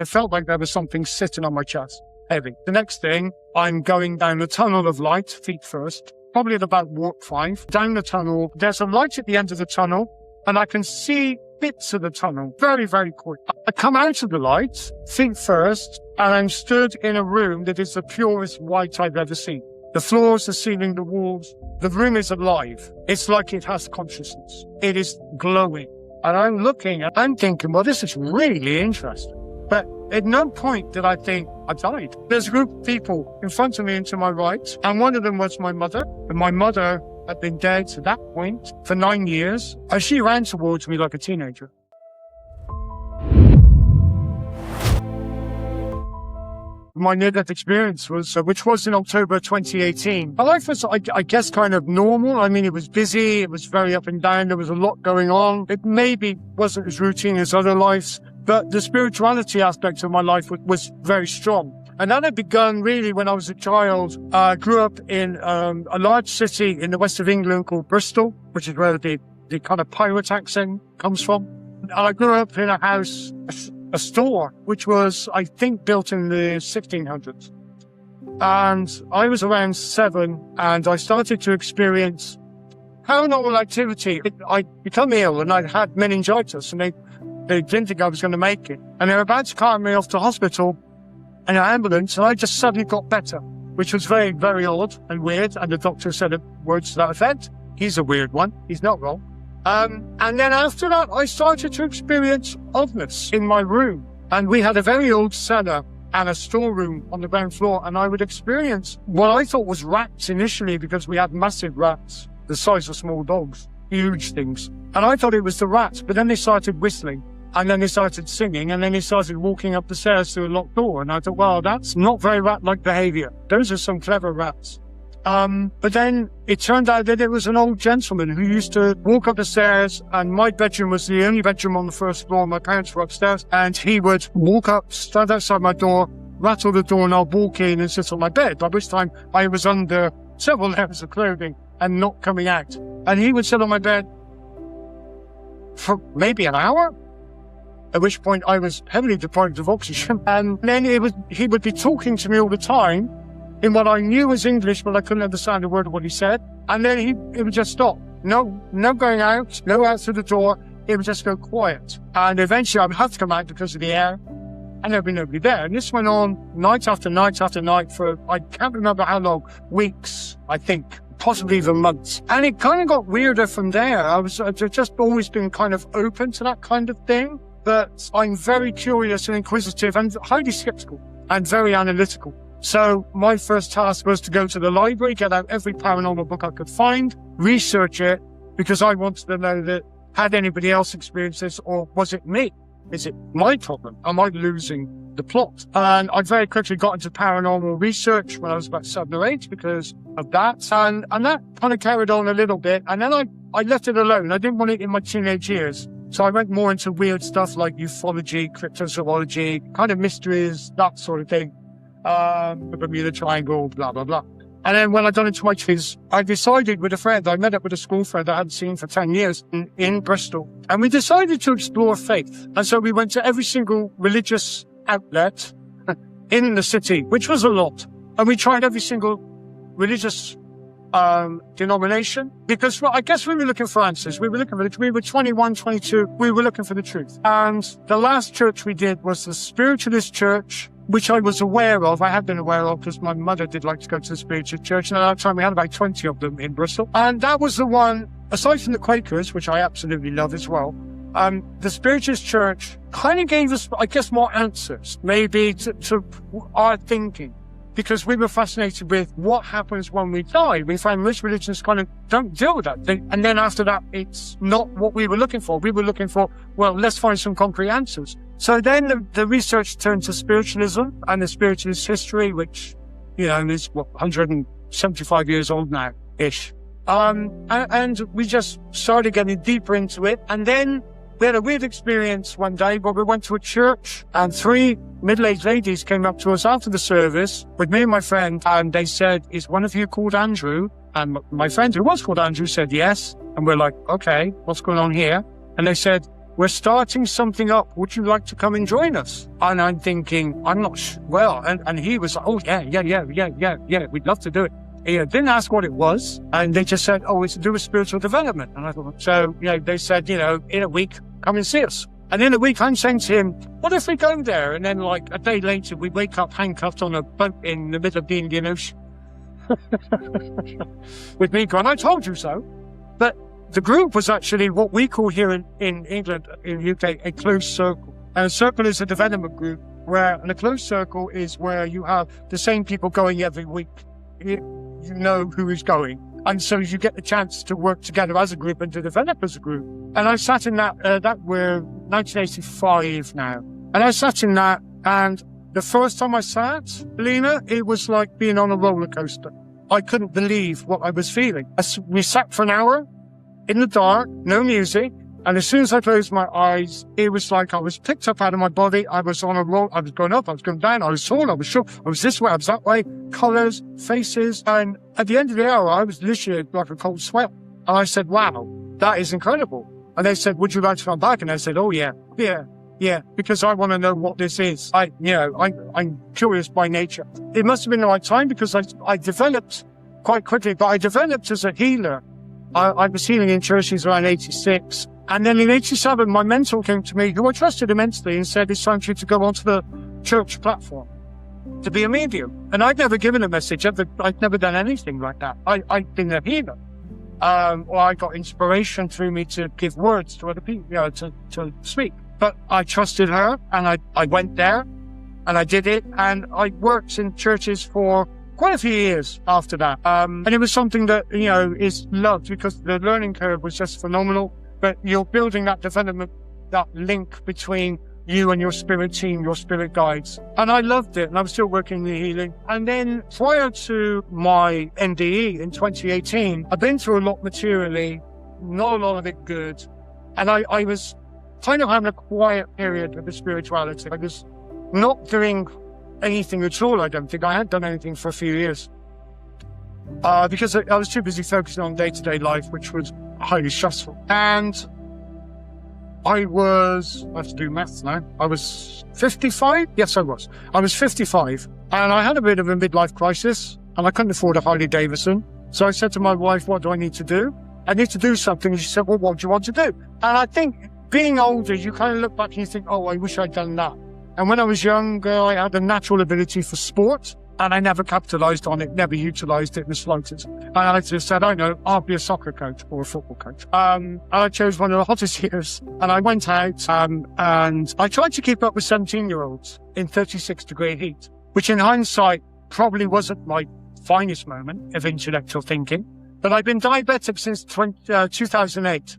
It felt like there was something sitting on my chest, heavy. The next thing, I'm going down the tunnel of light, feet first, probably at about warp 5. Down the tunnel, there's a light at the end of the tunnel, and I can see bits of the tunnel very, very quick. I come out of the light, feet first, and I'm stood in a room that is the purest white I've ever seen. The floors, the ceiling, the walls, the room is alive. It's like it has consciousness. It is glowing. And I'm looking and I'm thinking, well, this is really interesting. But at no point did I think I died. There's a group of people in front of me and to my right, and one of them was my mother. And my mother had been dead to that point for 9 years, and she ran towards me like a teenager. My near-death experience was, which was in October 2018. My life was, I guess, kind of normal. I mean, it was busy. It was very up and down. There was a lot going on. It maybe wasn't as routine as other lives, but the spirituality aspect of my life was very strong. And that had begun really when I was a child. I grew up in a large city in the west of England called Bristol, which is where the kind of pirate accent comes from. And I grew up in a house, a store, which was, I think, built in the 1600s. And I was around 7, and I started to experience paranormal activity. I become ill, and I had meningitis, and they didn't think I was going to make it. And they were about to cart me off to hospital in an ambulance, and I just suddenly got better, which was very, very odd and weird. And the doctor said words to that effect. He's a weird one. He's not wrong. And then after that, I started to experience oddness in my room. And we had a very old cellar and a storeroom on the ground floor. And I would experience what I thought was rats initially, because we had massive rats, the size of small dogs, huge things. And I thought it was the rats, but then they started whistling. And then they started singing, and then they started walking up the stairs through a locked door. And I thought, well, that's not very rat-like behavior. Those are some clever rats. But then it turned out that it was an old gentleman who used to walk up the stairs, and my bedroom was the only bedroom on the first floor. My parents were upstairs, and he would walk up, stand outside my door, rattle the door, and I'll walk in and sit on my bed, by which time I was under several layers of clothing and not coming out. And he would sit on my bed for maybe an hour, at which point I was heavily deprived of oxygen. And then he would be talking to me all the time in what I knew was English, but I couldn't understand a word of what he said. And then it would just stop. No going out, no out through the door. It would just go quiet. And eventually I would have to come out because of the air, and there'd be nobody there. And this went on night after night after night for, I can't remember how long, weeks, I think, possibly even months. And it kind of got weirder from there. I've just always been kind of open to that kind of thing. But I'm very curious and inquisitive and highly skeptical and very analytical. So my first task was to go to the library, get out every paranormal book I could find, research it, because I wanted to know that had anybody else experienced this, or was it me? Is it my problem? Am I losing the plot? And I very quickly got into paranormal research when I was about 7 or 8 because of that. And that kind of carried on a little bit. And then I left it alone. I didn't want it in my teenage years. So I went more into weird stuff like ufology, cryptozoology, kind of mysteries, that sort of thing. The Bermuda Triangle, blah, blah, blah. And then when I got into my 20s, I decided with a friend, I met up with a school friend I hadn't seen for 10 years in Bristol. And we decided to explore faith. And so we went to every single religious outlet in the city, which was a lot. And we tried every single religious denomination, because I guess we were looking for answers. We were 21, 22. We were looking for the truth. And the last church we did was the Spiritualist church, which I was aware of. I had been aware of because my mother did like to go to the Spiritualist church. And at that time we had about 20 of them in Bristol. And that was the one, aside from the Quakers, which I absolutely love as well. The Spiritualist church kind of gave us, I guess, more answers, maybe to our thinking. Because we were fascinated with what happens when we die. We find most religions kind of don't deal with that. And then after that, it's not what we were looking for. We were looking for, well, let's find some concrete answers. So then the research turned to spiritualism and the spiritualist history, which, is 175 years old now-ish. And we just started getting deeper into it. And then we had a weird experience one day where we went to a church and 3 middle-aged ladies came up to us after the service with me and my friend, and they said, "Is one of you called Andrew?" And my friend, who was called Andrew, said yes. And we're like, okay, what's going on here? And they said, we're starting something up. Would you like to come and join us? And I'm thinking, I'm not sure. Well, and he was like, oh, yeah, we'd love to do it. He didn't ask what it was. And they just said, oh, it's to do with spiritual development. And I thought, so, they said, in a week, come and see us. And in a week, I'm saying to him, what if we go there? And then like a day later, we wake up handcuffed on a boat in the middle of the Indian Ocean. With me going, I told you so. But the group was actually what we call here in England, in the UK, a closed circle. And a circle is a development group and a closed circle is where you have the same people going every week. You know who is going. And so you get the chance to work together as a group and to develop as a group. And I sat in that we're 1985 now. And I sat in that, and the first time I sat, Lena, it was like being on a roller coaster. I couldn't believe what I was feeling. We sat for an hour in the dark, no music. And as soon as I closed my eyes, it was like I was picked up out of my body. I was on a roll. I was going up, I was going down. I was tall, I was short. I was this way, I was that way. Colors, faces. And at the end of the hour, I was literally like a cold sweat. And I said, wow, that is incredible. And they said, would you like to come back? And I said, oh, yeah, because I want to know what this is. I'm curious by nature. It must have been the right time because I developed quite quickly, but I developed as a healer. I was healing in churches around 86. And then in 87, my mentor came to me, who I trusted immensely, and said, it's time for you to go onto the church platform to be a medium. And I'd never given a message. I'd never done anything like that. I'd been a healer. Or I got inspiration through me to give words to other people, to speak. But I trusted her, and I went there, and I did it, and I worked in churches for quite a few years after that. And it was something that, is loved because the learning curve was just phenomenal. But you're building that development, that link between you and your spirit team, your spirit guides. And I loved it, and I'm still working in the healing. And then prior to my NDE in 2018, I've been through a lot materially, not a lot of it good. And I was kind of having a quiet period with the spirituality. I was not doing anything at all, I don't think. I hadn't done anything for a few years. Because I was too busy focusing on day-to-day life, which was highly stressful. And I have to do maths now. I was 55? Yes, I was. I was 55. And I had a bit of a midlife crisis, and I couldn't afford a Harley Davidson. So I said to my wife, what do I need to do? I need to do something. And she said, well, what do you want to do? And I think being older, you kind of look back and you think, oh, I wish I'd done that. And when I was younger, I had a natural ability for sport. And I never capitalized on it, never utilized it in the slightest. And I just said, I know, I'll be a soccer coach or a football coach. And I chose one of the hottest years. And I went out and I tried to keep up with 17-year-olds in 36-degree heat, which in hindsight probably wasn't my finest moment of intellectual thinking. But I've been diabetic since 2008.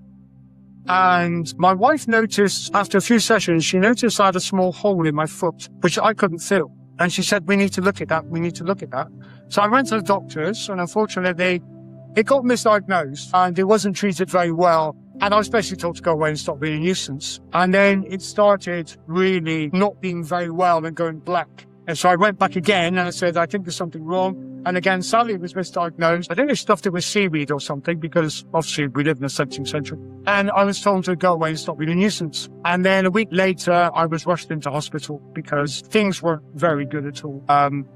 And my wife noticed, after a few sessions, she noticed I had a small hole in my foot, which I couldn't feel. And she said, we need to look at that. So I went to the doctors, and unfortunately, it got misdiagnosed, and it wasn't treated very well. And I was basically told to go away and stop being a nuisance. And then it started really not being very well and going black. And so I went back again, and I said, I think there's something wrong. And again, sadly, it was misdiagnosed. I think they stuffed it with seaweed or something, because obviously we live in the 17th century. And I was told to go away and stop being a nuisance. And then a week later, I was rushed into hospital because things weren't very good at all. And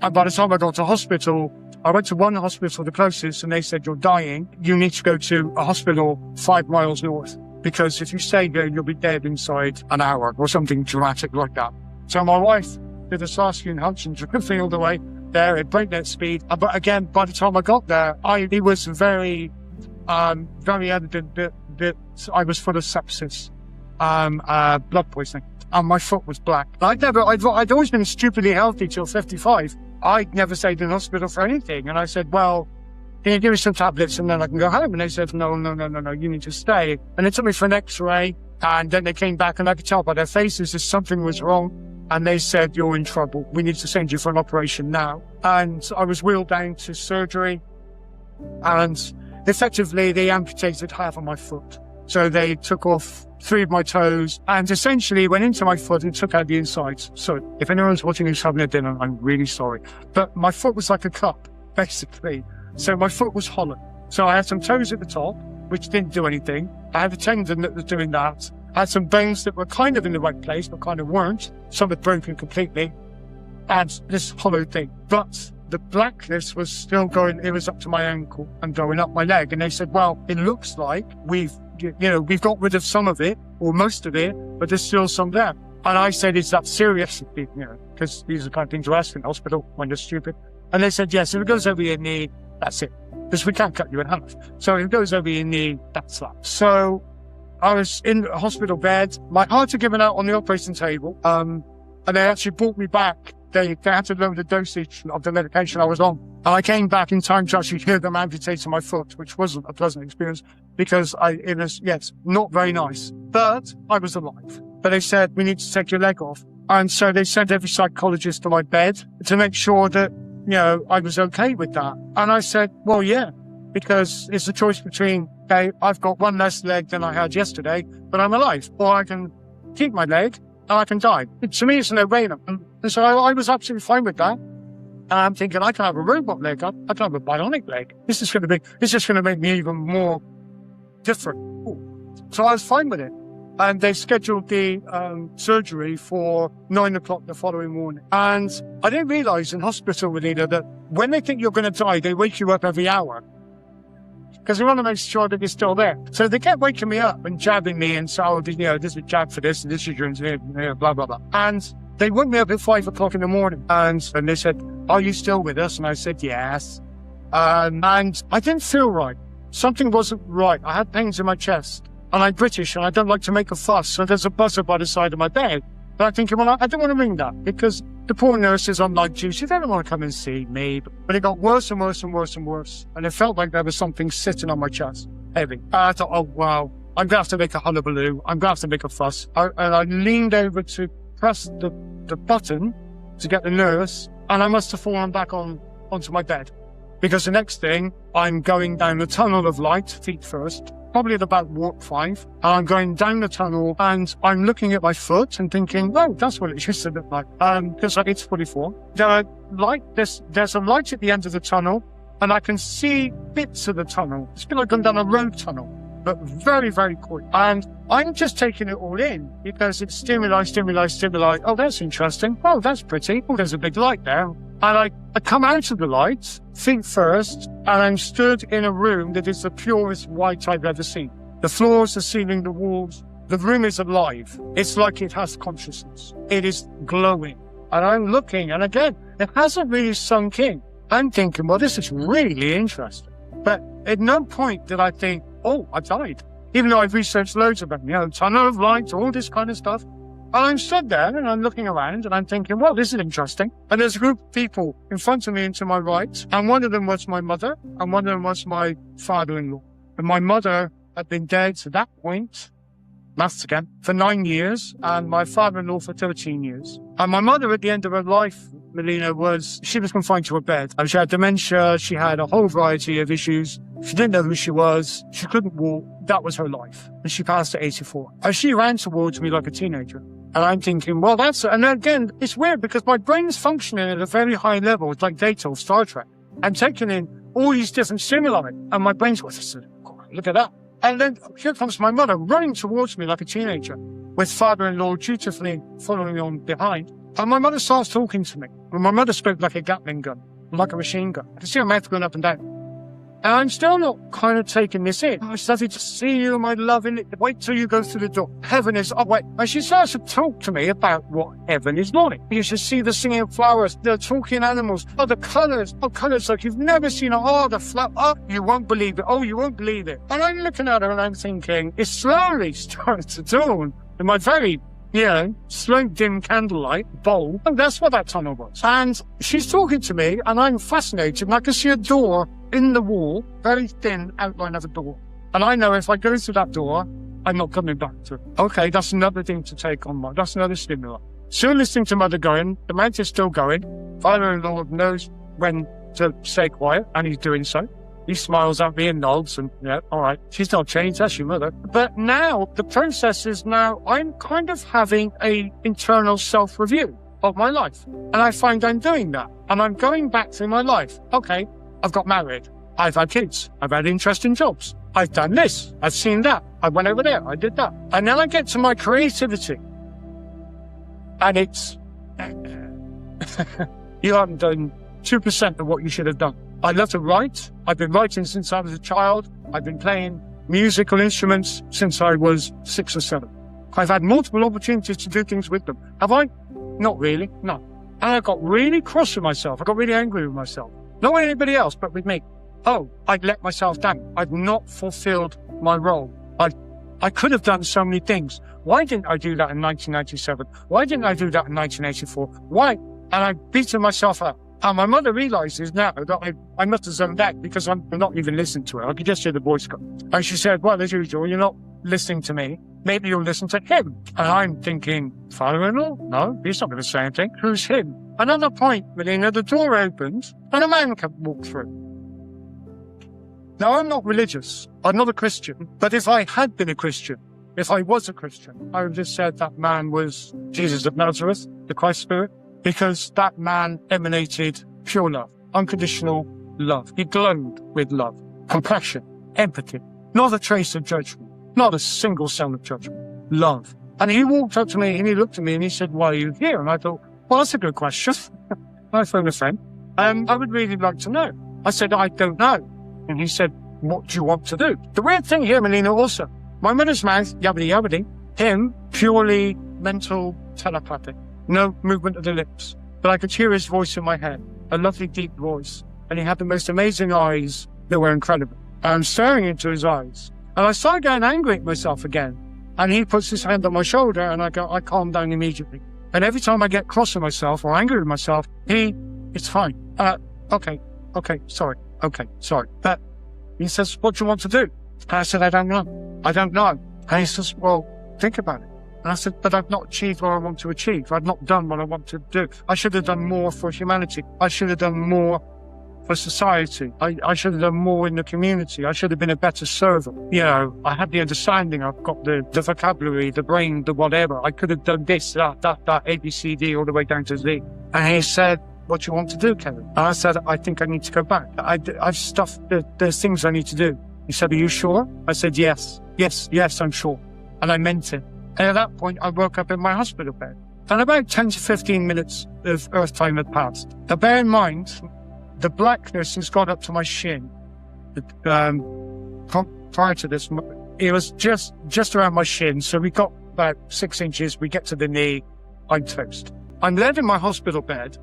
by the time I got to hospital, I went to one hospital, the closest, and they said, you're dying. You need to go to a hospital 5 miles north, because if you stay here, you'll be dead inside an hour or something dramatic like that. So my wife did a Sarsfield Hunch and drove me all the way there at breakneck speed. But again, by the time I got there, it was very evident that I was full of sepsis, blood poisoning, and my foot was black. I'd always been stupidly healthy till 55. I'd never stayed in hospital for anything. And I said, well, can you give me some tablets and then I can go home? And they said, no, you need to stay. And they took me for an x-ray, and then they came back, and I could tell by their faces that something was wrong. And they said, you're in trouble. We need to send you for an operation now. And I was wheeled down to surgery, and effectively they amputated half of my foot. So they took off 3 of my toes and essentially went into my foot and took out the insides. So if anyone's watching who's having a dinner, I'm really sorry. But my foot was like a cup, basically. So my foot was hollow. So I had some toes at the top, which didn't do anything. I had a tendon that was doing that. had some bones that were kind of in the right place, but kind of weren't. Some had broken completely. And this hollow thing. But the blackness was still going, it was up to my ankle and going up my leg. And they said, well, it looks like we've got rid of some of it, or most of it, but there's still some there. And I said, is that serious? Because these are the kind of things you ask in the hospital when you're stupid. And they said, yes, if it goes over your knee, that's it. Because we can't cut you in half. So if it goes over your knee, that's that. So I was in a hospital bed. My heart had given out on the operating table. And they actually brought me back. They had to lower the dosage of the medication I was on. And I came back in time to actually hear them amputating my foot, which wasn't a pleasant experience because it was, yes, not very nice. But I was alive. But they said, we need to take your leg off. And so they sent every psychologist to my bed to make sure that, I was okay with that. And I said, well, yeah, because it's a choice between, okay, I've got one less leg than I had yesterday, but I'm alive. Or I can keep my leg and I can die. To me, it's a no-brainer. And so I was absolutely fine with that. And I'm thinking, I can have a robot leg. I can have a bionic leg. This is going to make me even more different. Ooh. So I was fine with it. And they scheduled the surgery for 9 o'clock the following morning. And I didn't realize in hospital, Anita, that when they think you're going to die, they wake you up every hour. Because they want to make sure that you're still there. So they kept waking me up and jabbing me and so, this is a jab for this and this is your engineer, blah, blah, blah. And they woke me up at 5 o'clock in the morning. And they said, are you still with us? And I said, yes. And I didn't feel right. Something wasn't right. I had pains in my chest. And I'm British and I don't like to make a fuss. So there's a buzzer by the side of my bed. But I'm thinking, well, I don't want to ring that because the poor nurses on night duty, they don't want to come and see me. But it got worse and worse and worse and worse. And it felt like there was something sitting on my chest, heavy. And I thought, oh, wow, I'm going to have to make a hullabaloo. I'm going to have to make a fuss. And I leaned over to press the button to get the nurse. And I must have fallen back onto my bed. Because the next thing, I'm going down the tunnel of light, feet first. Probably at about warp 5. And I'm going down the tunnel and I'm looking at my foot and thinking, oh, that's what it used to look like. Because it's 44. There's a light at the end of the tunnel and I can see bits of the tunnel. It's been like going down a road tunnel, but very, very quick. And I'm just taking it all in because it's stimuli. Oh, that's interesting. Oh, that's pretty. Oh, there's a big light there. And I come out of the light, feet first, and I'm stood in a room that is the purest white I've ever seen. The floors, the ceiling, the walls, the room is alive. It's like it has consciousness. It is glowing. And I'm looking, and again, it hasn't really sunk in. I'm thinking, well, this is really interesting. But at no point did I think, oh, I died. Even though I've researched loads about, tunnel of light, all this kind of stuff. And I'm stood there and I'm looking around and I'm thinking, well, this is interesting. And there's a group of people in front of me and to my right. And one of them was my mother and one of them was my father-in-law. And my mother had been dead to that point, maths again, for 9 years and my father-in-law for 13 years. And my mother at the end of her life, Melina, she was confined to a bed. And she had dementia. She had a whole variety of issues. She didn't know who she was. She couldn't walk. That was her life. And she passed at 84. And she ran towards me like a teenager. And I'm thinking, well, and again, it's weird because my brain's functioning at a very high level. It's like data of Star Trek. I'm taking in all these different stimuli and my brain's look at that. And then here comes my mother running towards me like a teenager with father-in-law dutifully following on behind. And my mother starts talking to me. And my mother spoke like a Gatling gun, like a machine gun. I can see her mouth going up and down. And I'm still not kind of taking this in. Oh, it's lovely to see you, my love. Wait till you go through the door. Heaven is, wait. And she starts to talk to me about what heaven is like. You should see the singing flowers, the talking animals, the colors like you've never seen. The flower. Oh, you won't believe it. Oh, you won't believe it. And I'm looking at her and I'm thinking, it's slowly starting to dawn in my very, slow dim candlelight bowl. And that's what that tunnel was. And she's talking to me and I'm fascinated and I can see a door in the wall, very thin outline of a door. And I know if I go through that door, I'm not coming back to it. Okay, that's another thing to take on. That's another stimuli. Still listening to mother going, the mouth is still going. Father-in-law knows when to stay quiet, and he's doing so. He smiles at me and nods, and all right, she's not changed, that's your mother. But now, the process is I'm kind of having a internal self-review of my life. And I find I'm doing that. And I'm going back through my life. Okay, I've got married. I've had kids. I've had interesting jobs. I've done this. I've seen that. I went over there. I did that. And then I get to my creativity. And it's, you haven't done 2% of what you should have done. I love to write. I've been writing since I was a child. I've been playing musical instruments since I was 6 or 7. I've had multiple opportunities to do things with them. Have I? Not really, no. And I got really cross with myself. I got really angry with myself. Not with anybody else, but with me. Oh, I'd let myself down. I've not fulfilled my role. I could have done so many things. Why didn't I do that in 1997? Why didn't I do that in 1984? Why? And I've beaten myself up. And my mother realizes now that I must have zoned out because I'm not even listening to her. I could just hear the voice go. And she said, well, as usual, you're not listening to me. Maybe you'll listen to him. And I'm thinking, father-in-law? No, he's not going to say anything. Who's him? Another point, Melina, the door opens and a man can walk through. Now, I'm not religious. I'm not a Christian. But if I had been a Christian, if I was a Christian, I would have said that man was Jesus of Nazareth, the Christ Spirit, because that man emanated pure love, unconditional love. He glowed with love, compassion, empathy, not a trace of judgment, not a single sound of judgment, love. And he walked up to me and he looked at me and he said, why are you here? And I thought, well, that's a good question. I phoned a friend. I would really like to know. I said, I don't know. And he said, what do you want to do? The weird thing here, Melina, also, my mother's mouth, yabbity yabbity, him, purely mental telepathic, no movement of the lips. But I could hear his voice in my head, a lovely deep voice. And he had the most amazing eyes that were incredible. I'm staring into his eyes. And I started getting angry at myself again. And he puts his hand on my shoulder and I calm down immediately. And every time I get cross with myself or angry with myself, it's fine. Okay, sorry. But he says, what do you want to do? And I said, I don't know. And he says, well, think about it. And I said, but I've not achieved what I want to achieve. I've not done what I want to do. I should have done more for humanity. I should have done more for society. I should have done more in the community. I should have been a better servant. You know, I had the understanding. I've got the vocabulary, the brain, the whatever. I could have done this, that, A, B, C, D, all the way down to Z. And he said, what do you want to do, Kevin? And I said, I think I need to go back. I've stuffed, there's things I need to do. He said, are you sure? I said, yes, I'm sure. And I meant it. And at that point, I woke up in my hospital bed. And about 10 to 15 minutes of Earth time had passed. Now, bear in mind, the blackness has got up to my shin. Prior to this, it was just around my shin. So we got about 6 inches. We get to the knee. I'm toast. I'm led in my hospital bed.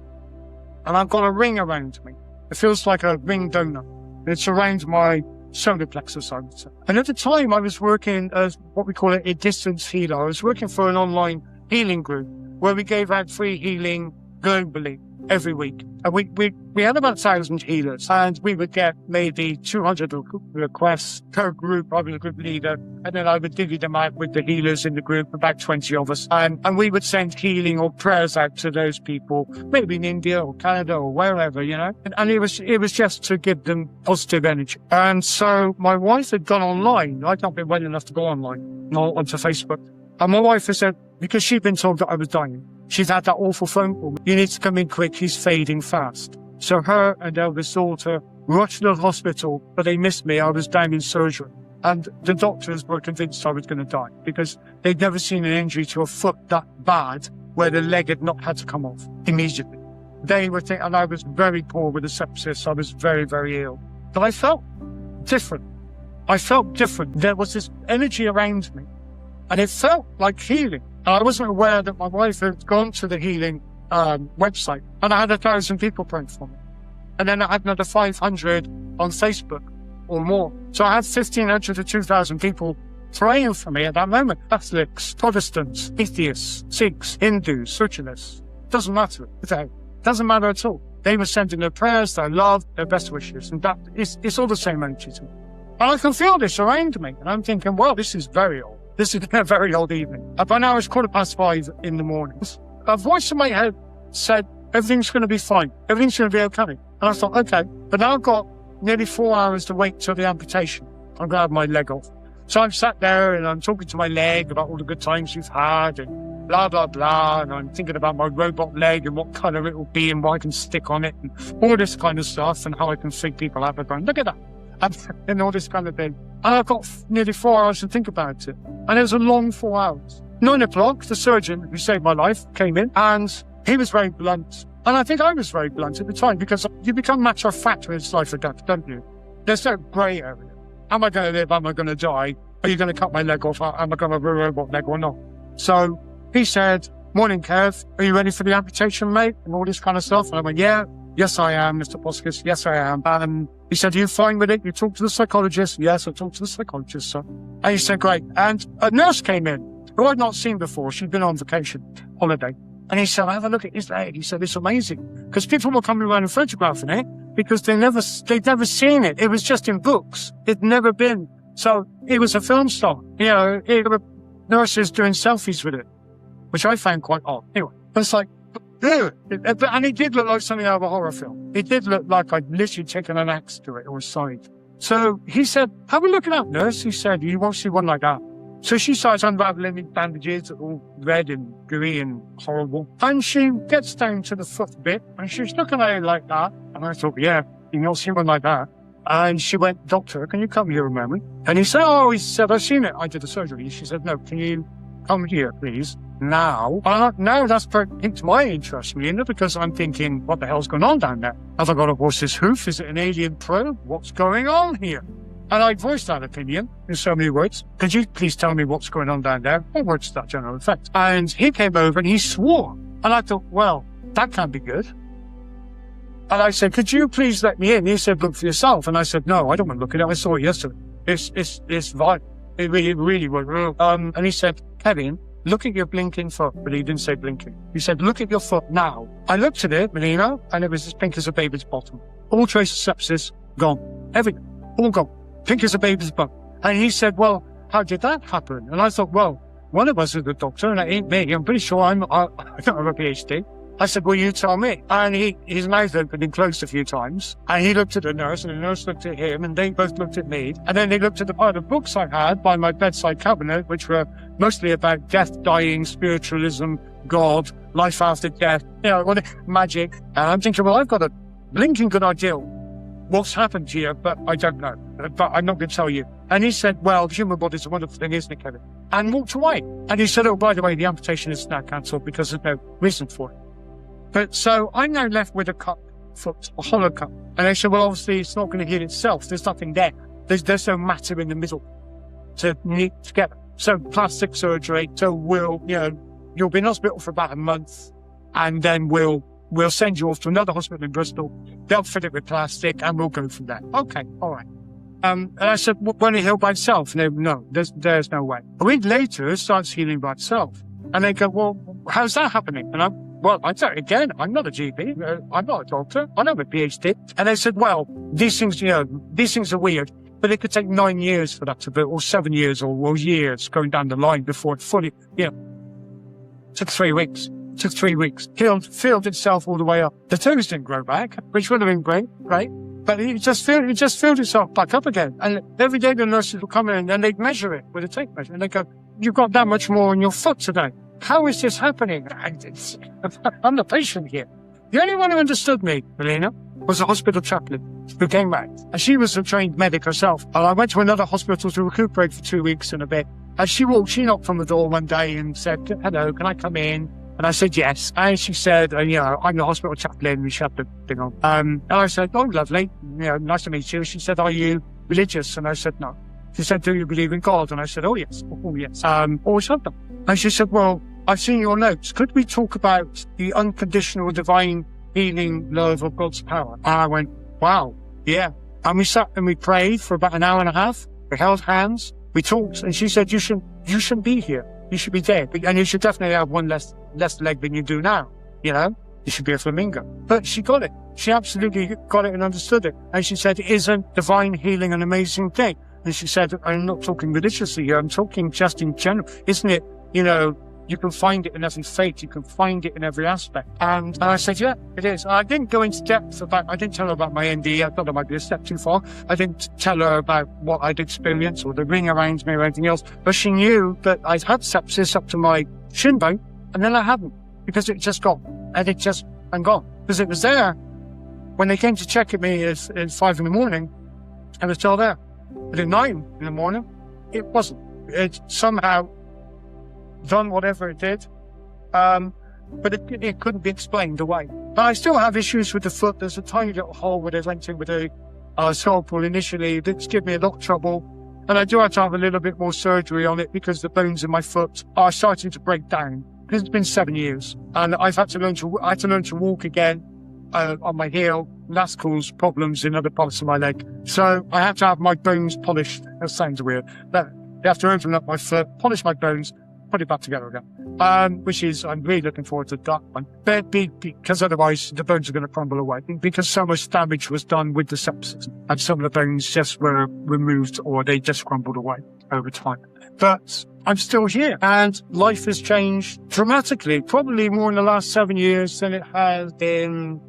And I've got a ring around me. It feels like a ring donut. It's around my solar plexus, I would say. And at the time, I was working as what we call a distance healer. I was working for an online healing group where we gave out free healing globally every week. And we had about 1,000 healers, and we would get maybe 200 requests per group. I was a group leader, and then I would divvy them out with the healers in the group, about 20 of us. And we would send healing or prayers out to those people, maybe in India or Canada or wherever, you know. And it was just to give them positive energy. And so my wife had gone online. I'd not been well enough to go online, not onto Facebook. And my wife had said, because she'd been told that I was dying, she's had that awful phone call. You need to come in quick. He's fading fast. So her and eldest daughter rushed to the hospital, but they missed me. I was down in surgery. And the doctors were convinced I was going to die because they'd never seen an injury to a foot that bad where the leg had not had to come off immediately. They were thinking, and I was very poor with the sepsis. I was very, very ill. But I felt different. There was this energy around me. And it felt like healing. And I wasn't aware that my wife had gone to the healing website, and I had 1,000 people praying for me. And then I had another 500 on Facebook or more. So I had 1,500 to 2,000 people praying for me at that moment. Catholics, Protestants, atheists, Sikhs, Hindus, socialists. Doesn't matter. Doesn't matter at all. They were sending their prayers, their love, their best wishes. And that it's all the same energy to me. And I can feel this around me. And I'm thinking, well, this is very old. This has been a very old evening. By now it's 5:15 in the mornings. A voice in my head said, everything's going to be fine. Everything's going to be okay. And I thought, okay. But now I've got nearly 4 hours to wait till the amputation. I'm going to have my leg off. So I'm sat there and I'm talking to my leg about all the good times we've had and blah, blah, blah. And I'm thinking about my robot leg and what colour it will be and what I can stick on it and all this kind of stuff and how I can freak people out by going, look at that. And all this kind of thing. And I've got nearly 4 hours to think about it. And it was a long 4 hours. 9 o'clock, the surgeon who saved my life came in, and he was very blunt. And I think I was very blunt at the time, because you become matter of fact when it's life or death, don't you? There's no grey area. Am I going to live? Am I going to die? Are you going to cut my leg off? Am I going to have a robot leg or not? So he said, morning, Kev. Are you ready for the amputation, mate? And all this kind of stuff. And I went, yeah. Yes, I am, Mr. Poskis. Yes, I am. He said, are you fine with it? You talked to the psychologist? Yes, I talked to the psychologist, sir. And he said, great. And a nurse came in, who I'd not seen before. She'd been on vacation, holiday. And he said, have a look at his leg. He said, it's amazing. Because people were coming around and photographing it, because they'd never seen it. It was just in books. It'd never been. So it was a film star. You know, it were nurses doing selfies with it, which I found quite odd. Anyway, it's like, and it did look like something out of a horror film. It did look like I'd literally taken an axe to it or a scythe. So he said, have a look at that, nurse. He said, you won't see one like that. So she starts unraveling the bandages, all red and gooey and horrible. And she gets down to the foot bit, and she's looking at it like that. And I thought, yeah, you don't see one like that. And she went, doctor, can you come here a moment? And he said, he said, I've seen it. I did the surgery. She said, no, can you come here, please? Now that's piqued my interest, Melina, because I'm thinking, what the hell's going on down there? Have I got a horse's hoof? Is it an alien probe? What's going on here? And I voiced that opinion in so many words. Could you please tell me what's going on down there? What words to that general effect? And he came over and he swore. And I thought, well, that can't be good. And I said, could you please let me in? He said, look for yourself. And I said, no, I don't want to look at it. I saw it yesterday. It's violent. It really was. And he said, Kevin, look at your blinking foot. But he didn't say blinking. He said, look at your foot now. I looked at it, Melina, and it was as pink as a baby's bottom. All trace of sepsis, gone. Everything, all gone. Pink as a baby's butt. And he said, well, how did that happen? And I thought, well, one of us is the doctor, and it ain't me. I'm pretty sure I don't have a PhD. I said, well, you tell me. And his mouth opened and closed a few times. And he looked at the nurse, and the nurse looked at him, and they both looked at me. And then they looked at the pile of books I had by my bedside cabinet, which were mostly about death, dying, spiritualism, God, life after death, magic. And I'm thinking, well, I've got a blinking good idea what's happened here, but I don't know. But I'm not going to tell you. And he said, well, the human body's a wonderful thing, isn't it, Kevin? And walked away. And he said, oh, by the way, the amputation is now cancelled because there's no reason for it. But so I'm now left with a cut foot, a hollow cut. And they said, well, obviously it's not going to heal itself. There's nothing there. There's no matter in the middle to knit together. So plastic surgery. So you'll be in hospital for about a month, and then we'll send you off to another hospital in Bristol. They'll fit it with plastic, and we'll go from there. Okay, all right. And I said, well, won't it heal by itself? And they went, no, there's no way. A week later, it starts healing by itself. And they go, well, how's that happening? And I said, again, I'm not a GP. I'm not a doctor. I don't have a PhD. And they said, well, these things are weird, but it could take 9 years for that to be, or 7 years, or years going down the line before it fully, took 3 weeks. Took 3 weeks. Filled itself all the way up. The toes didn't grow back, which would have been great, right? But it just filled itself back up again. And every day the nurses would come in and they'd measure it with a tape measure. And they go, you've got that much more on your foot today. How is this happening? I'm the patient here. The only one who understood me, Melina, was a hospital chaplain who came back. And she was a trained medic herself. And I went to another hospital to recuperate for 2 weeks and a bit. And she knocked on the door one day and said, hello, can I come in? And I said, yes. And she said, I'm the hospital chaplain. We shut the thing on. And I said, oh, lovely. Nice to meet you. She said, are you religious? And I said, no. She said, do you believe in God? And I said, oh, yes. Oh, yes. Always have them. And she said, well, I've seen your notes. Could we talk about the unconditional divine healing love of God's power? And I went, wow, yeah. And we sat and we prayed for about an hour and a half. We held hands. We talked. And she said, you shouldn't be here. You should be dead. And you should definitely have one less leg than you do now. You should be a flamingo. But she got it. She absolutely got it and understood it. And she said, isn't divine healing an amazing thing? And she said, I'm not talking religiously here. I'm talking just in general. Isn't it, you can find it in every faith. You can find it in every aspect. And I said, yeah, it is. I didn't go into depth I didn't tell her about my ND. I thought it might be a step too far. I didn't tell her about what I'd experienced or the ring around me or anything else. But she knew that I'd had sepsis up to my shin bone, and then I hadn't, because it just gone. And it just gone. Because it was there. When they came to check at me at 5 a.m, it was still there. But at 9 in the morning, it wasn't. It somehow done whatever it did, but it couldn't be explained away. But I still have issues with the foot. There's a tiny little hole where they went in with a scalpel initially that's given me a lot of trouble. And I do have to have a little bit more surgery on it because the bones in my foot are starting to break down. Because it's been 7 years, and I had to learn to walk again on my heel. And that's caused problems in other parts of my leg. So I have to have my bones polished. That sounds weird. But they have to open up my foot, polish my bones, put it back together again. Which is, I'm really looking forward to that one. Because otherwise the bones are going to crumble away. Because so much damage was done with the sepsis, and some of the bones just were removed or they just crumbled away over time. But I'm still here, and life has changed dramatically, probably more in the last 7 years than it has in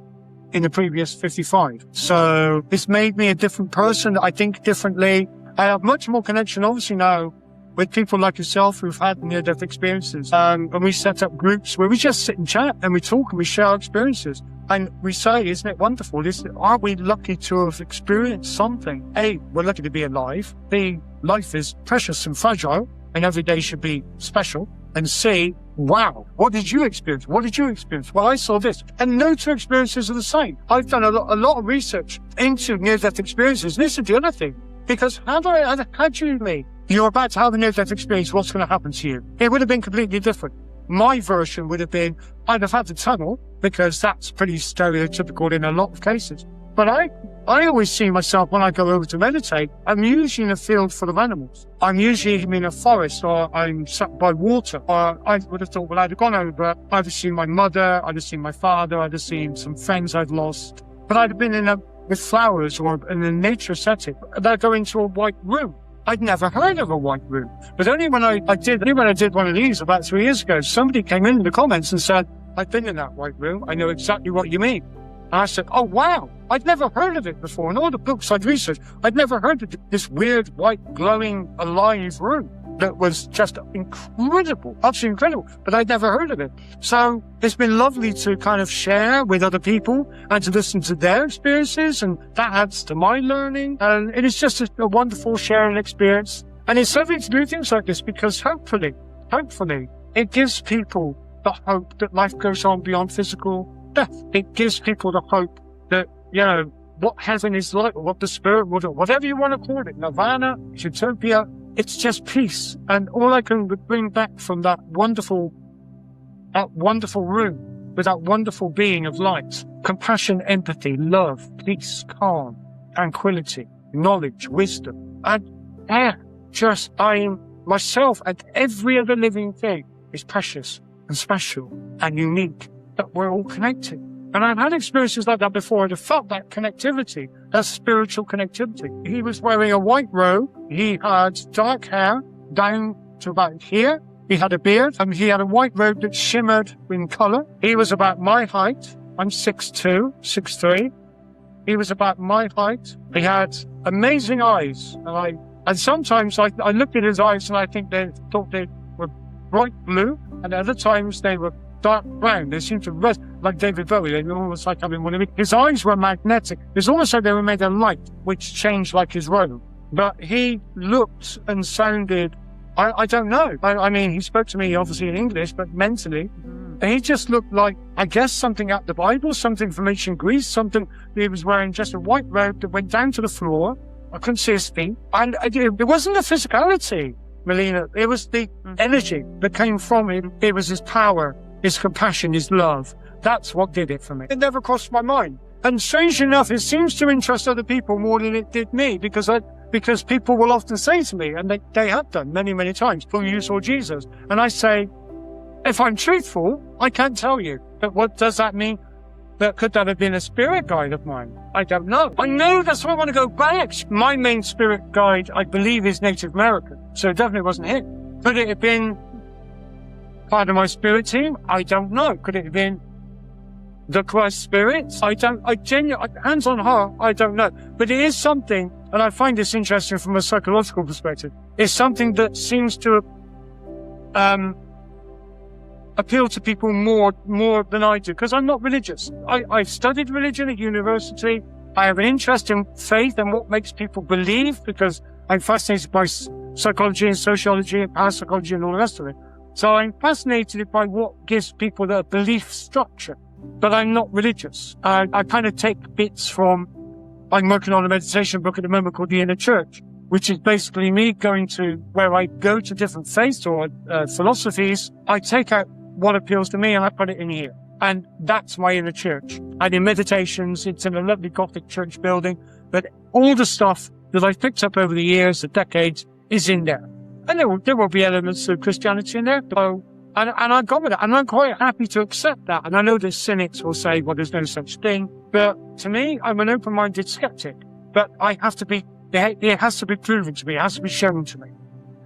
the previous 55. So it's made me a different person. I think differently. I have much more connection, obviously, now with people like yourself who've had near-death experiences. And we set up groups where we just sit and chat and we talk and we share our experiences. And we say, isn't it wonderful? Aren't we lucky to have experienced something? A, we're lucky to be alive. B, life is precious and fragile, and every day should be special. And C, wow, what did you experience? What did you experience? Well, I saw this. And no two experiences are the same. I've done a lot of research into near-death experiences. This is the other thing. Because had you're about to have a near-death experience, what's going to happen to you? It would have been completely different. My version would have been, I'd have had the tunnel, because that's pretty stereotypical in a lot of cases. But I always see myself when I go over to meditate, I'm usually in a field full of animals. I'm usually in a forest, or I'm sat by water, or I would have thought, well, I'd have gone over, I'd have seen my mother, I'd have seen my father, I'd have seen some friends I'd lost. But I'd have been with flowers or in a nature setting. They'd go into a white room. I'd never heard of a white room. But only when I did one of these about 3 years ago, somebody came in the comments and said, I've been in that white room. I know exactly what you mean. And I said, oh, wow. I'd never heard of it before. In all the books I'd researched, I'd never heard of this weird, white, glowing, alive room that was just incredible, absolutely incredible. But I'd never heard of it. So it's been lovely to kind of share with other people and to listen to their experiences. And that adds to my learning. And it is just a wonderful sharing experience. And it's lovely to do things like this because hopefully, it gives people the hope that life goes on beyond physical death. It gives people the hope that, what heaven is like, or what the spirit would, or whatever you want to call it, nirvana, utopia, it's just peace. And all I can bring back from that wonderful room with that wonderful being of light, compassion, empathy, love, peace, calm, tranquility, knowledge, wisdom, and I am myself, and every other living thing is precious and special and unique, that we're all connected. And I've had experiences like that before, and I felt that connectivity, that spiritual connectivity. He was wearing a white robe. He had dark hair down to about here. He had a beard, and he had a white robe that shimmered in color. He was about my height. I'm 6'2", 6'3". He was about my height. He had amazing eyes, and sometimes I looked at his eyes and I think thought they were bright blue, and other times they were dark brown. They seemed to rest like David Bowie. They were almost like having one of it. His eyes were magnetic. It's almost like they were made of light, which changed like his robe. But he looked and sounded, I don't know. I mean, he spoke to me obviously in English, but mentally, he just looked like, I guess, something out the Bible, something from ancient Greece, something. He was wearing just a white robe that went down to the floor. I couldn't see his feet. And it wasn't the physicality, Melina. It was the energy that came from him. It was his power, his compassion, his love. That's what did it for me. It never crossed my mind. And strange enough, it seems to interest other people more than it did me, because people will often say to me, and they have done many, many times, "Will you saw Jesus?" And I say, if I'm truthful, I can't tell you. But what does that mean? Could that have been a spirit guide of mine? I don't know. I know, that's why I want to go back. My main spirit guide, I believe, is Native American. So it definitely wasn't him. Could it have been part of my spirit team? I don't know. Could it have been the Christ spirits? I genuinely, hands on heart, I don't know. But it is something, and I find this interesting from a psychological perspective, it's something that seems to appeal to people more than I do, because I'm not religious. I've studied religion at university, I have an interest in faith and what makes people believe, because I'm fascinated by psychology and sociology and parapsychology and all the rest of it. So I'm fascinated by what gives people their belief structure. But I'm not religious. I kind of take bits from, I'm working on a meditation book at the moment called The Inner Church, which is basically me going to where I go to different faiths or philosophies. I take out what appeals to me and I put it in here. And that's my inner church. And in meditations, it's in a lovely Gothic church building. But all the stuff that I've picked up over the years, the decades, is in there. And there will be elements of Christianity in there. So, and I got with it. And I'm quite happy to accept that. And I know the cynics will say, well, there's no such thing. But to me, I'm an open-minded skeptic. But I have to be, it has to be proven to me. It has to be shown to me.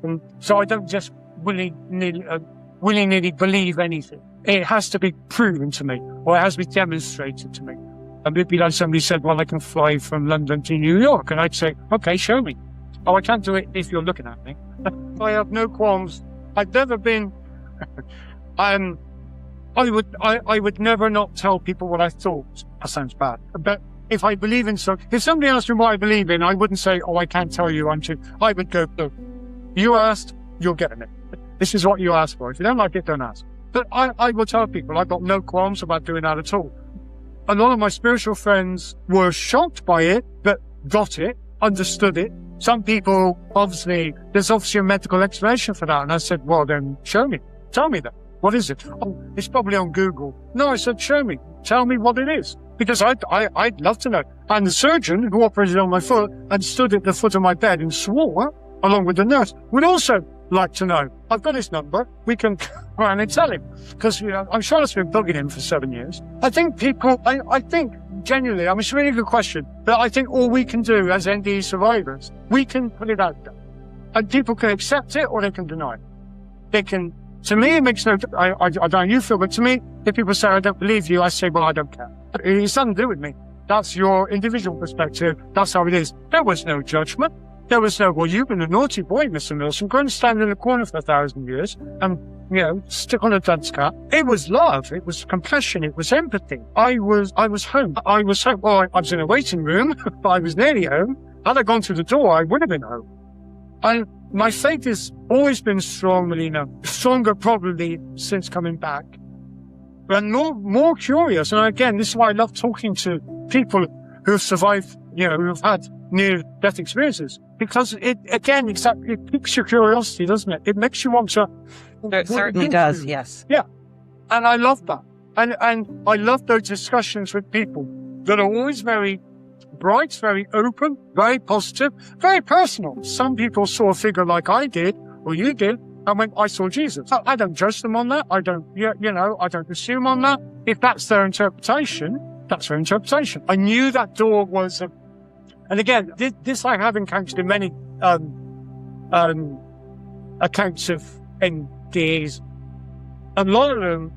And so I don't just willy-nilly believe anything. It has to be proven to me, or it has to be demonstrated to me. And maybe like somebody said, well, I can fly from London to New York. And I'd say, okay, show me. Oh, I can't do it if you're looking at me. I have no qualms. I've never been, I would never not tell people what I thought. That sounds bad. But if I believe in something, if somebody asked me what I believe in, I wouldn't say, oh, I can't tell you. I would go, look, you asked, you're getting it. This is what you asked for. If you don't like it, don't ask. But I will tell people I've got no qualms about doing that at all. A lot of my spiritual friends were shocked by it, but got it, understood it. Some people, there's obviously a medical explanation for that. And I said, well, then show me. Tell me that. What is it? Oh, it's probably on Google. No, I said, show me. Tell me what it is. Because I'd love to know. And the surgeon who operated on my foot and stood at the foot of my bed and swore, along with the nurse, would also like to know. I've got his number. We can go around and tell him. Because, I'm sure it's been bugging him for 7 years. I think genuinely, it's a really good question. But I think all we can do as NDE survivors, we can put it out there. And people can accept it or they can deny it. They can, to me, it makes no, I don't know how you feel, but to me, if people say, I don't believe you, I say, well, I don't care. It's nothing to do with me. That's your individual perspective. That's how it is. There was no judgment. There was no, well, you've been a naughty boy, Mr. Milsom. Go and stand in the corner for 1,000 years and, stick on a dunce cap. It was love. It was compassion. It was empathy. I was home. Well, I was in a waiting room, but I was nearly home. Had I gone through the door, I would have been home. And my faith has always been strong, Melina. Stronger probably since coming back. But more curious. And again, this is why I love talking to people who have survived, who have had near-death experiences. Because it piques your curiosity, doesn't it? It makes you want to... It certainly does, yes. Yeah. And I love that. And I love those discussions with people that are always very bright, very open, very positive, very personal. Some people saw a figure like I did, or you did, and went, I saw Jesus. I don't judge them on that. I don't, I don't assume on that. If that's their interpretation, that's their interpretation. I knew that door was and again, this I have encountered in many accounts of NDEs. A lot of them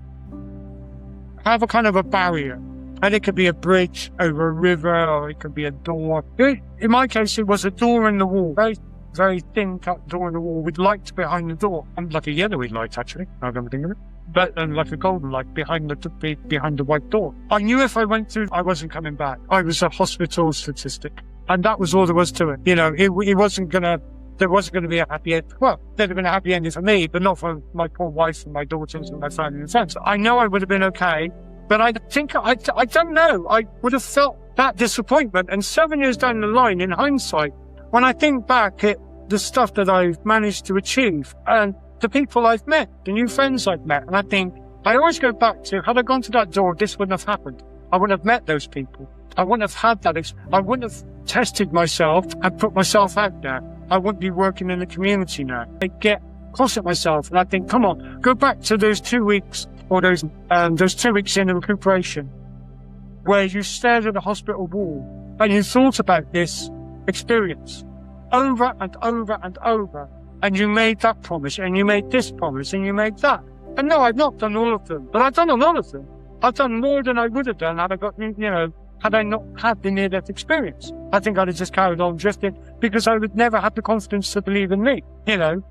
have a kind of a barrier, and it could be a bridge over a river, or it could be a door. In my case, it was a door in the wall, very, very thin cut door in the wall with light behind the door, and like a yellowy light actually. I don't think of it. But like a golden light behind the white door. I knew if I went through, I wasn't coming back. I was a hospital statistic. And that was all there was to it. There wasn't going to be a happy end. Well, there'd have been a happy ending for me, but not for my poor wife and my daughters and my family and friends. I know I would have been okay, but I don't know. I would have felt that disappointment. And 7 years down the line, in hindsight, when I think back at the stuff that I've managed to achieve and the people I've met, the new friends I've met, and I always go back to, had I gone to that door, this wouldn't have happened. I wouldn't have met those people. I wouldn't have had that. I wouldn't have tested myself and put myself out there. I wouldn't be working in the community now. I get cross at myself and I think, come on, go back to those 2 weeks or those 2 weeks in recuperation where you stared at the hospital wall and you thought about this experience over and over and over. And you made that promise and you made this promise and you made that. And no, I've not done all of them, but I've done a lot of them. I've done more than I would have done had I got, had I not had the near-death experience. I think I'd have just carried on drifting because I would never have the confidence to believe in me.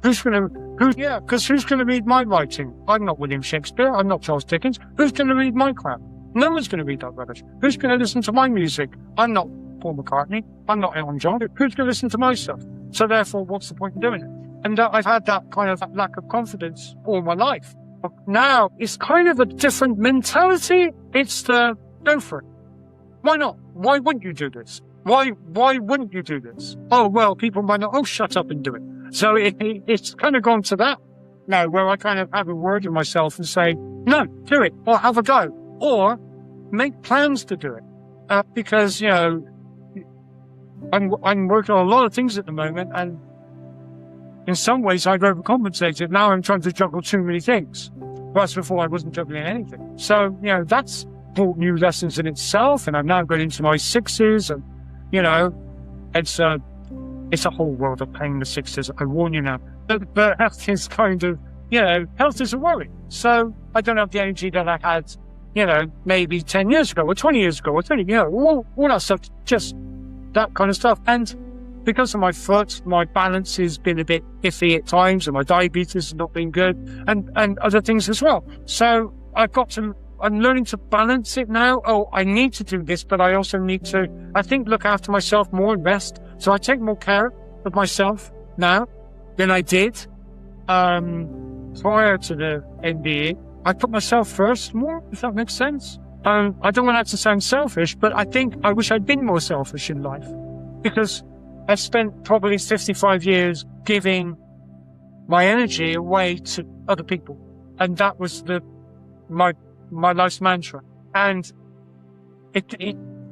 Who's going to read my writing? I'm not William Shakespeare. I'm not Charles Dickens. Who's going to read my crap? No one's going to read that rubbish. Who's going to listen to my music? I'm not Paul McCartney. I'm not Elton John. Who's going to listen to my stuff? So therefore, what's the point in doing it? And I've had that kind of lack of confidence all my life. But now it's kind of a different mentality. It's the go for it. Why not? Why wouldn't you do this? Why wouldn't you do this? Oh, well, people might not. Oh, shut up and do it. So it's kind of gone to that now, where I kind of have a word with myself and say, no, do it, or have a go, or make plans to do it. Because, you know, I'm working on a lot of things at the moment, and in some ways I've overcompensated. Now I'm trying to juggle too many things. Whereas before I wasn't juggling anything. So, you know, that's brought new lessons in itself, and I'm now going into my sixes, and, you know, it's a whole world of pain, the sixes, I warn you now. But health is kind of, you know, health is a worry. So I don't have the energy that I had, you know, maybe 10 years ago or 20 years ago or 30, you know, all that stuff, just that kind of stuff. And because of my foot, my balance has been a bit iffy at times, and my diabetes has not been good, and other things as well. So I'm learning to balance it now. Oh, I need to do this, but I also need to, I think, look after myself more and rest. So I take more care of myself now than I did prior to the NDE. I put myself first more, if that makes sense. I don't want that to sound selfish, but I think I wish I'd been more selfish in life, because I've spent probably 55 years giving my energy away to other people. And that was my life's mantra. And it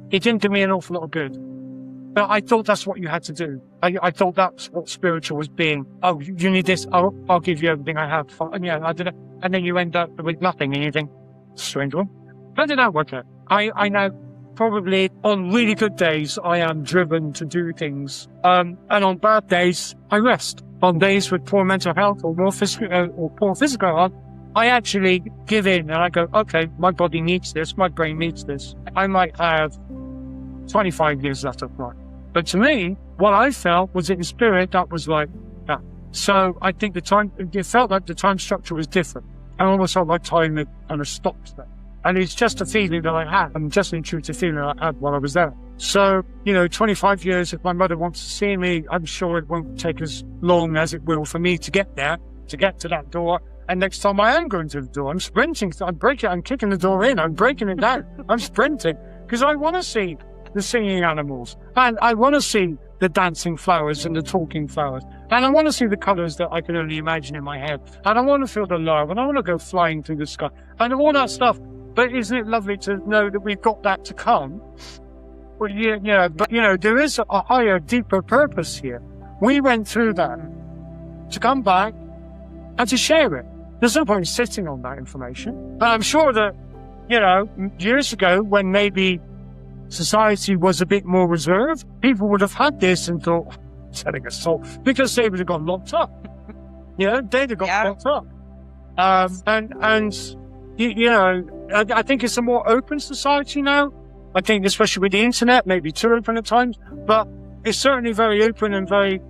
didn't do me an awful lot of good. But I thought that's what you had to do. I thought that's what spiritual was being. Oh, you need this. I'll give you everything I have. And yeah, I did it. And then you end up with nothing, and you think, strange one. How did that work out? I now probably on really good days, I am driven to do things. And on bad days, I rest. On days with poor mental health or poor physical health, I actually give in and I go, okay, my body needs this. My brain needs this. I might have 25 years left of life. But to me, what I felt was in spirit, that was like that. So I think it felt like the time structure was different. I almost felt like time had kind of stopped there. And it's just a feeling that I had, and just an intuitive feeling that I had while I was there. So, you know, 25 years, if my mother wants to see me, I'm sure it won't take as long as it will for me to get there, to get to that door. And next time I am going to the door, I'm sprinting, I'm kicking the door in, I'm breaking it down, I'm sprinting, because I want to see the singing animals, and I want to see the dancing flowers and the talking flowers, and I want to see the colors that I can only imagine in my head, and I want to feel the love, and I want to go flying through the sky, and all that stuff. But isn't it lovely to know that we've got that to come? Well, yeah, but you know, there is a higher, deeper purpose here. We went through that to come back and to share it. There's no point sitting on that information. But I'm sure that, you know, years ago, when maybe society was a bit more reserved, people would have had this and thought, selling a soul, because they would have got locked up. You know, they'd have got locked up. You know, I think it's a more open society now. I think, especially with the internet, maybe too open at times, but it's certainly very open and very,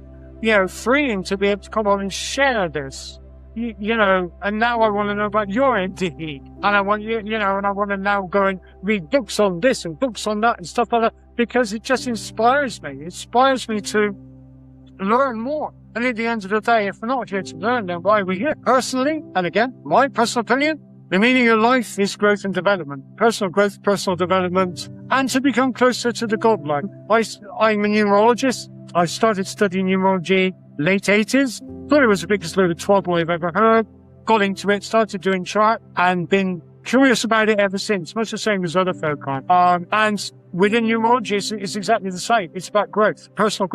you know, freeing to be able to come on and share this. You know, and now I want to know about your NDE, and I want you know, and I want to now go and read books on this and books on that and stuff like that, because it just inspires me. It inspires me to learn more. And at the end of the day, if we're not here to learn, then why are we here? Personally, and again, my personal opinion, the meaning of life is growth and development, personal growth, personal development, and to become closer to the godlike. I'm a numerologist. I started studying numerology late 80s. Thought it was the biggest load of trouble I've ever heard. Got into it, started doing chart, and been curious about it ever since. Much the same as other folk are. And within numerology, it's exactly the same. It's about growth, personal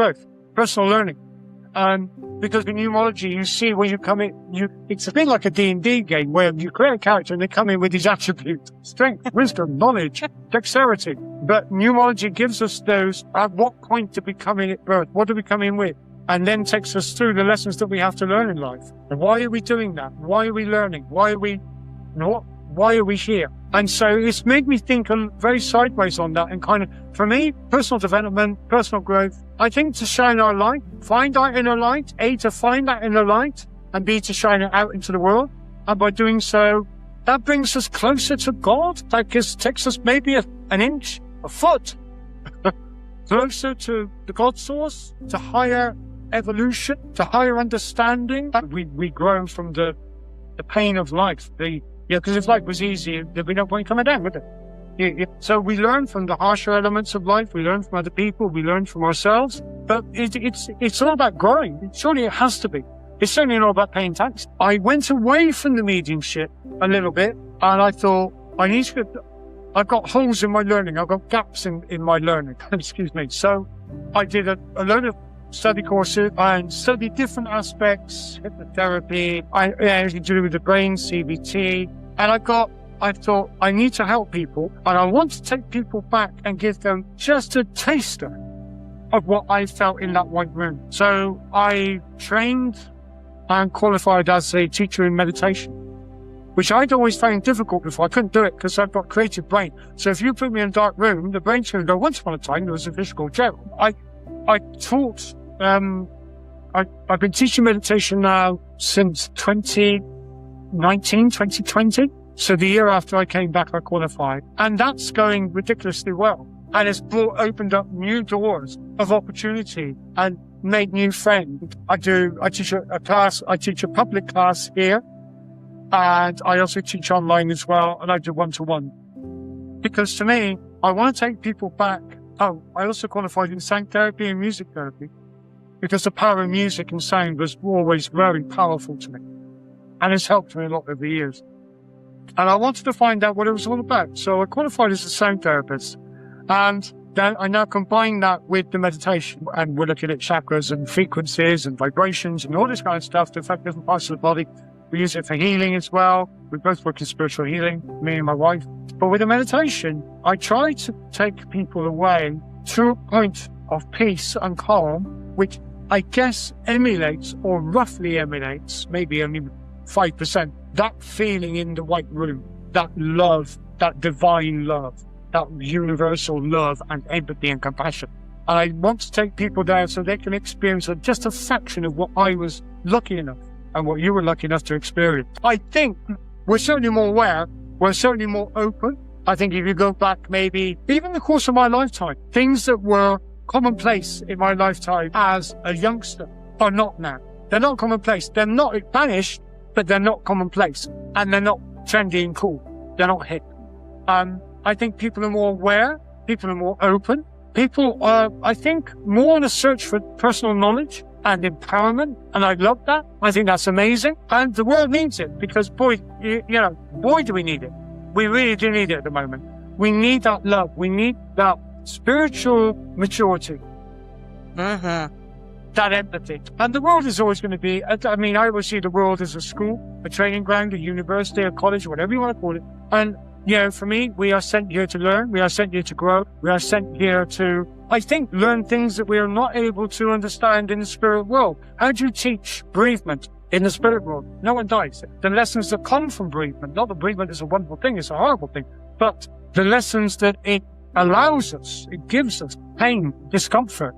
learning. Because in numerology, you see where you come in, it's a bit like a D&D game where you create a character and they come in with these attributes: strength, wisdom, knowledge, dexterity. But numerology gives us those at what point do we come in at birth? What do we come in with? And then takes us through the lessons that we have to learn in life. And why are we doing that? Why are we learning? Why are we here? And so it's made me think very sideways on that, and kind of, for me, personal development, personal growth, I think to shine our light, find our inner light, A, to find that inner light, and B, to shine it out into the world. And by doing so, that brings us closer to God. That takes us maybe an inch, a foot, closer to the God source, to higher evolution, to higher understanding. We grow from the pain of life. Because if life was easy, there'd be no point coming down, would there? So we learn from the harsher elements of life. We learn from other people. We learn from ourselves. But it's all about growing. Surely it has to be. It's certainly not about paying tax. I went away from the mediumship a little bit, and I thought, I've got holes in my learning. I've got gaps in my learning. Excuse me. So I did a load of study courses and studied different aspects, hypnotherapy, anything to do with the brain, CBT. And I thought, I need to help people, and I want to take people back and give them just a taster of what I felt in that white room. So I trained and qualified as a teacher in meditation, which I'd always found difficult before. I couldn't do it because I've got creative brain. So if you put me in a dark room, the brain's going to go, once upon a time, there was a fish called Gerald. I taught, I've been teaching meditation now since 2019, 2020. So the year after I came back, I qualified. And that's going ridiculously well. And it's opened up new doors of opportunity and made new friends. I teach a class, I teach a public class here. And I also teach online as well, and I do one-to-one. Because to me, I want to take people back. Oh, I also qualified in sound therapy and music therapy, because the power of music and sound was always very powerful to me. And it's helped me a lot over the years. And I wanted to find out what it was all about. So I qualified as a sound therapist. And then I now combine that with the meditation. And we're looking at chakras and frequencies and vibrations and all this kind of stuff to affect different parts of the body. We use it for healing as well. We both work in spiritual healing, me and my wife. But with the meditation, I try to take people away to a point of peace and calm, which I guess emulates, or roughly emulates, maybe only 5%, that feeling in the white room, that love, that divine love, that universal love and empathy and compassion. And I want to take people there so they can experience just a fraction of what I was lucky enough and what you were lucky enough to experience. I think we're certainly more aware, we're certainly more open. I think if you go back maybe even the course of my lifetime, things that were commonplace in my lifetime as a youngster are not now. They're not commonplace. They're not banished, but they're not commonplace. And they're not trendy and cool. They're not hip. I think people are more aware. People are more open. People are, I think, more on a search for personal knowledge and empowerment. And I love that. I think that's amazing. And the world needs it because boy, boy, do we need it. We really do need it at the moment. We need that love. We need that spiritual maturity. Mm-hmm. That empathy. And the world is always going to be, I always see the world as a school, a training ground, a university, a college, whatever you want to call it. And, for me, we are sent here to learn. We are sent here to grow. We are sent here to, I think, learn things that we are not able to understand in the spirit world. How do you teach bereavement in the spirit world? No one dies. The lessons that come from bereavement, not that bereavement is a wonderful thing, it's a horrible thing, but the lessons that it allows us, it gives us pain, discomfort.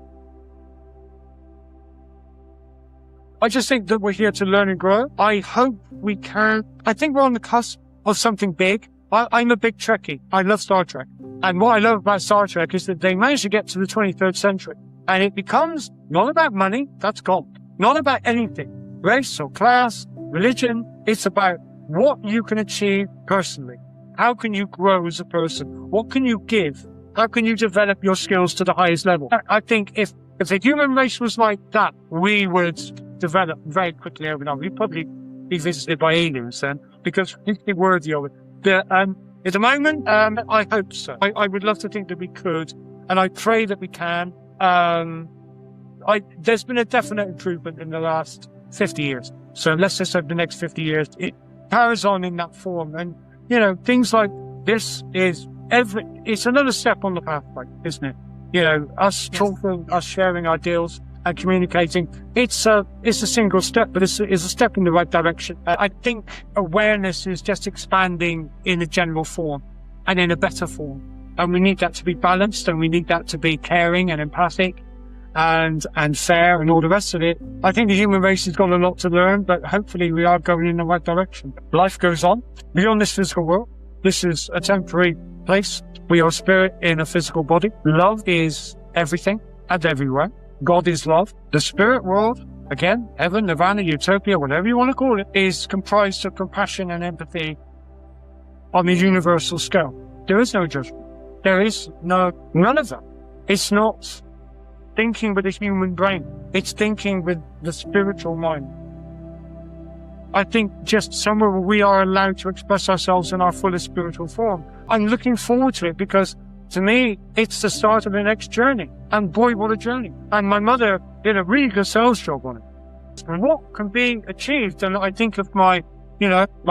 I just think that we're here to learn and grow. I hope we can. I think we're on the cusp of something big. I'm a big Trekkie. I love Star Trek. And what I love about Star Trek is that they managed to get to the 23rd century. And it becomes not about money, that's gone. Not about anything. Race or class, religion. It's about what you can achieve personally. How can you grow as a person? What can you give? How can you develop your skills to the highest level? I think if the human race was like that, we would develop very quickly overnight. We'd probably be visited by aliens then, because we'd be worthy of it. But at the moment, I hope so. I would love to think that we could, and I pray that we can. There's been a definite improvement in the last 50 years. So let's just hope the next 50 years, it carries on in that form. And, things like this it's another step on the pathway, isn't it? Us talking, us sharing ideals and communicating. It's a single step, but it's a step in the right direction. I think awareness is just expanding in a general form and in a better form. And we need that to be balanced, and we need that to be caring and empathic and fair and all the rest of it. I think the human race has got a lot to learn, but hopefully we are going in the right direction. Life goes on beyond this physical world. This is a temporary place. We are spirit in a physical body. Love is everything and everywhere. God is love. The spirit world, again, heaven, nirvana, utopia, whatever you want to call it, is comprised of compassion and empathy on the universal scale. There is no judgment. There is none of that. It's not thinking with the human brain. It's thinking with the spiritual mind. I think just somewhere where we are allowed to express ourselves in our fullest spiritual form. I'm looking forward to it because, to me, it's the start of the next journey. And boy, what a journey. And my mother did a really good sales job on it. And what can be achieved? And I think of my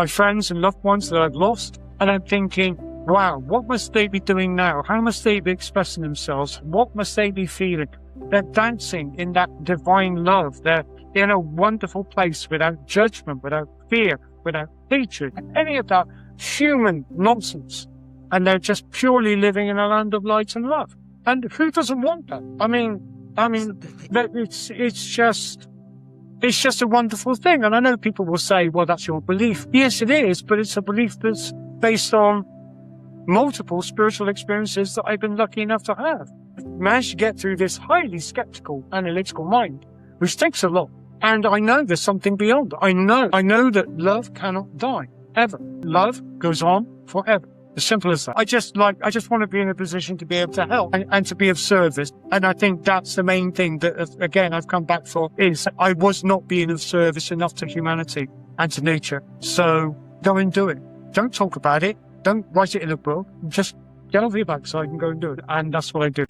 friends and loved ones that I've lost. And I'm thinking, wow, what must they be doing now? How must they be expressing themselves? What must they be feeling? They're dancing in that divine love. They're in a wonderful place without judgment, without fear, without hatred, any of that human nonsense. And they're just purely living in a land of light and love. And who doesn't want that? I mean, it's just a wonderful thing. And I know people will say, well, that's your belief. Yes, it is, but it's a belief that's based on multiple spiritual experiences that I've been lucky enough to have. Managed to get through this highly skeptical, analytical mind, which takes a lot. And I know there's something beyond. I know that love cannot die, ever. Love goes on forever. As simple as that. I just want to be in a position to be able to help and to be of service. And I think that's the main thing that, again, I've come back for, is I was not being of service enough to humanity and to nature. So go and do it. Don't talk about it. Don't write it in a book. Just get off your backside and go and do it. And that's what I do.